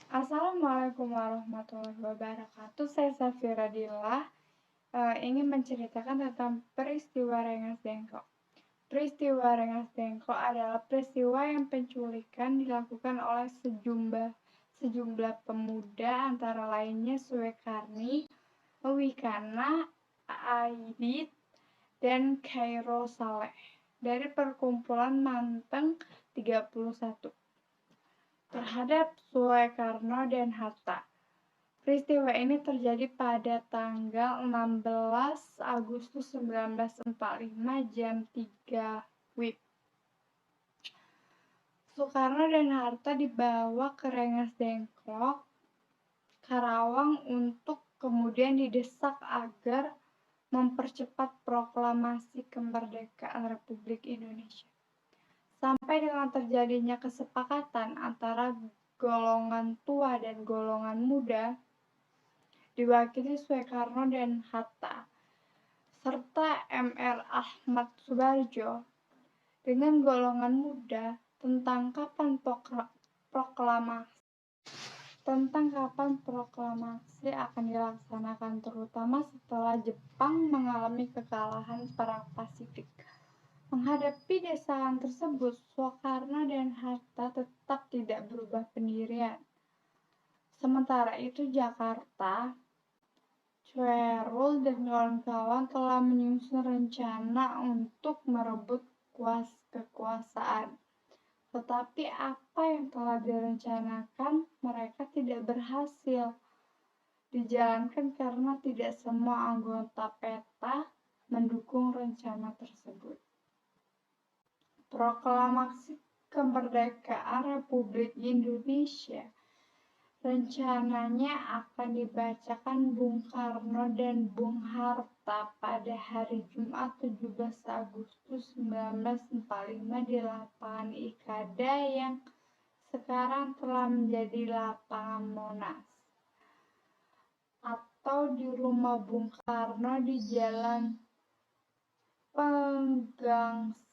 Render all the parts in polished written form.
Assalamualaikum warahmatullahi wabarakatuh. Saya Safira Dila ingin menceritakan tentang peristiwa Rengas Dengklok. Peristiwa Rengas Dengklok adalah peristiwa yang penculikan dilakukan oleh sejumlah pemuda, antara lainnya Suekarni, Wikana, Aidit, dan Khairo Saleh dari perkumpulan Manteng 31 terhadap Soekarno dan Hatta. Peristiwa ini terjadi pada tanggal 16 Agustus 1945 jam 3 WIB. Soekarno dan Hatta dibawa ke Rengas Dengklok, Karawang untuk kemudian didesak agar mempercepat proklamasi kemerdekaan Republik Indonesia. Sampai dengan terjadinya kesepakatan antara golongan tua dan golongan muda, diwakili Soekarno dan Hatta, serta Mr. Ahmad Soebardjo, dengan golongan muda tentang kapan proklamasi akan dilaksanakan, terutama setelah Jepang mengalami kekalahan Perang Pasifik. Menghadapi desakan tersebut, Soekarno dan Hatta tetap tidak berubah pendirian. Sementara itu, Jakarta, Choerul dan kawan-kawan telah menyusun rencana untuk merebut kekuasaan. Tetapi apa yang telah direncanakan mereka tidak berhasil dijalankan karena tidak semua anggota PETA mendukung rencana tersebut. Proklamasi Kemerdekaan Republik Indonesia rencananya akan dibacakan Bung Karno dan Bung Hatta pada hari Jumat 17 Agustus 1945 di lapangan Ikada yang sekarang telah menjadi lapangan Monas, atau di rumah Bung Karno di Jalan Pegangsaan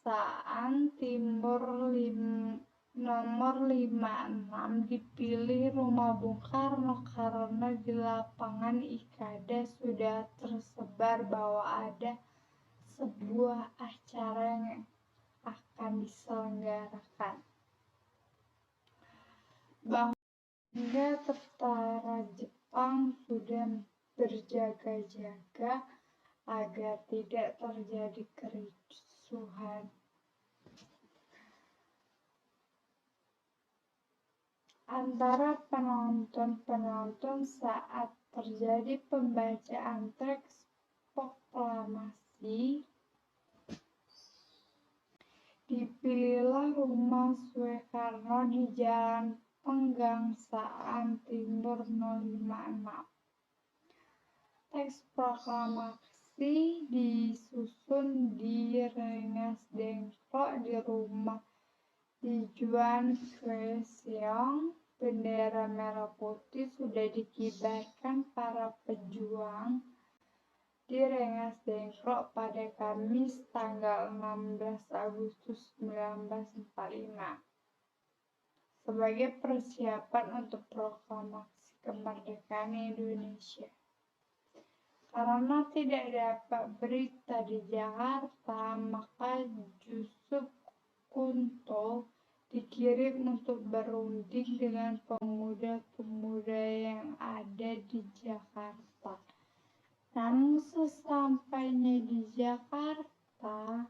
Timur nomor 56. Dipilih rumah Bung Karno karena di lapangan Ikada sudah tersebar bahwa ada sebuah acara yang akan diselenggarakan. Bahwa tentara Jepang sudah berjaga-jaga agar tidak terjadi kericuhan antara penonton saat terjadi pembacaan teks proklamasi. Dipilihlah rumah Soekarno di Jalan Pegangsaan Timur 056. Teks proklamasi disusun di Rengas Dengklok di rumah di Juan Kweseong. Bendera merah putih sudah dikibarkan para pejuang di Rengas Dengklok pada Kamis tanggal 16 Agustus 1945 sebagai persiapan untuk proklamasi kemerdekaan Indonesia. Karena tidak dapat berita di Jakarta, maka Yusuf Kunto dikirim untuk berunding dengan pemuda-pemuda yang ada di Jakarta. Namun sesampainya di Jakarta,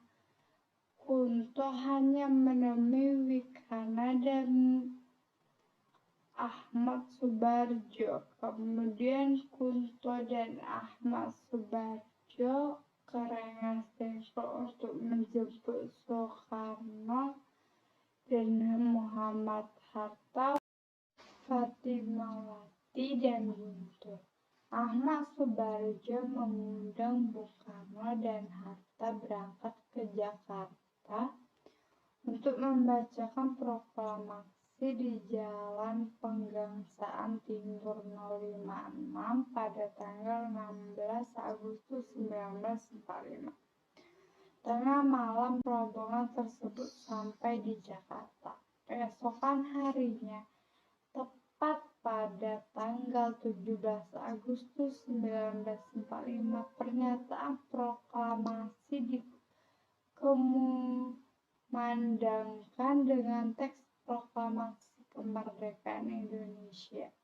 Kunto hanya menemui Wikana dan Ahmad Soebardjo. Kemudian Kunto dan Ahmad Soebardjo ke Rengas Dengklok untuk menjemput Soekarno dan Muhammad Hatta, Fatimawati, dan Guntur. Ahmad Soebardjo mengundang Bung Karno dan Hatta berangkat ke Jakarta untuk membacakan proklamasi di Jalan Pegangsaan Timur 056 pada tanggal 16 Agustus 1945. Tengah malam rombongan tersebut sampai di Jakarta. Keesokan harinya, tepat pada pada tanggal 17 Agustus 1945 pernyataan proklamasi dikumandangkan dengan teks proklamasi kemerdekaan Indonesia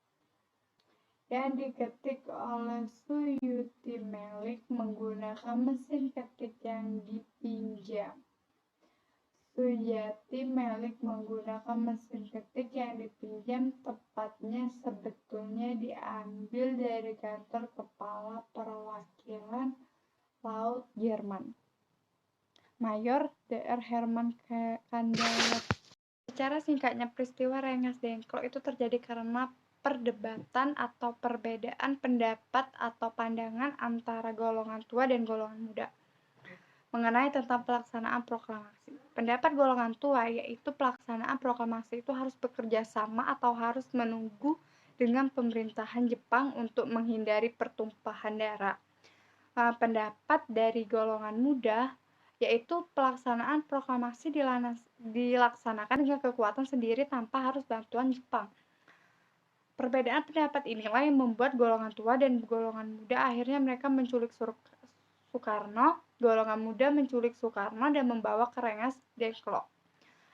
yang diketik oleh Suyuti Melik menggunakan mesin ketik yang dipinjam. Suyati Melik menggunakan mesin ketik yang dipinjam, tepatnya sebetulnya diambil dari kantor Kepala Perwakilan Laut Jerman, Mayor Dr. Hermann Kandauer. Secara singkatnya, peristiwa Rengas Dengklok itu terjadi karena perdebatan atau perbedaan pendapat atau pandangan antara golongan tua dan golongan muda mengenai tentang pelaksanaan proklamasi. Pendapat golongan tua yaitu pelaksanaan proklamasi itu harus bekerja sama atau harus menunggu dengan pemerintahan Jepang untuk menghindari pertumpahan darah. Pendapat dari golongan muda yaitu pelaksanaan proklamasi dilaksanakan dengan kekuatan sendiri tanpa harus bantuan Jepang. Perbedaan pendapat inilah yang membuat golongan tua dan golongan muda akhirnya mereka menculik Soekarno. Golongan muda menculik Soekarno dan membawa ke Rengas Dengklok.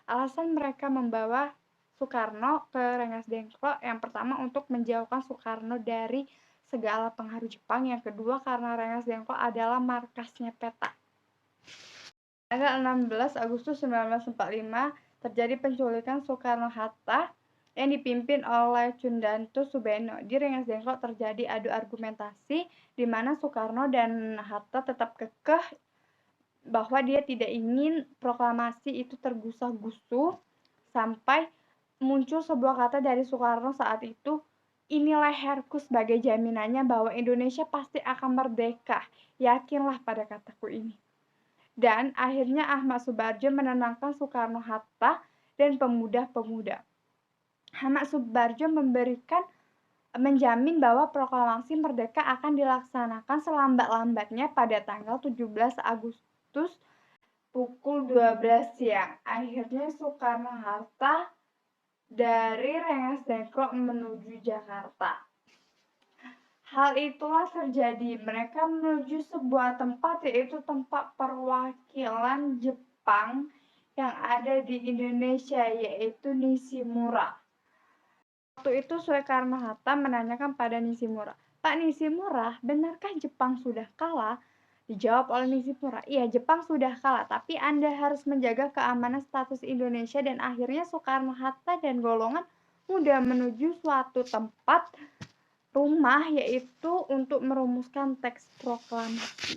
Alasan mereka membawa Soekarno ke Rengas Dengklok yang pertama untuk menjauhkan Soekarno dari segala pengaruh Jepang, yang kedua karena Rengas Dengklok adalah markasnya peta. Tanggal 16 Agustus 1945 terjadi penculikan Soekarno-Hatta yang dipimpin oleh Cundanto Subeno. Di Rengas Dengklok terjadi adu argumentasi di mana Soekarno dan Hatta tetap kekeh bahwa dia tidak ingin proklamasi itu tergusah-gusuh sampai muncul sebuah kata dari Soekarno saat itu, "Ini leherku sebagai jaminannya bahwa Indonesia pasti akan merdeka. Yakinlah pada kataku ini." Dan akhirnya Ahmad Subarjo menenangkan Soekarno-Hatta dan pemuda-pemuda. Ahmad Subarjo menjamin bahwa proklamasi merdeka akan dilaksanakan selambat-lambatnya pada tanggal 17 Agustus pukul 12 siang. Akhirnya Soekarno-Hatta dari Rengas Dengklok menuju Jakarta. Hal itulah terjadi. Mereka menuju sebuah tempat, yaitu tempat perwakilan Jepang yang ada di Indonesia, yaitu Nishimura. Waktu itu Soekarno-Hatta menanyakan pada Nishimura, "Pak Nishimura, benarkah Jepang sudah kalah?" Dijawab oleh Nishimura, "Iya, Jepang sudah kalah, tapi Anda harus menjaga keamanan status Indonesia." Dan akhirnya Soekarno-Hatta dan golongan muda menuju suatu tempat rumah, yaitu untuk merumuskan teks proklamasi.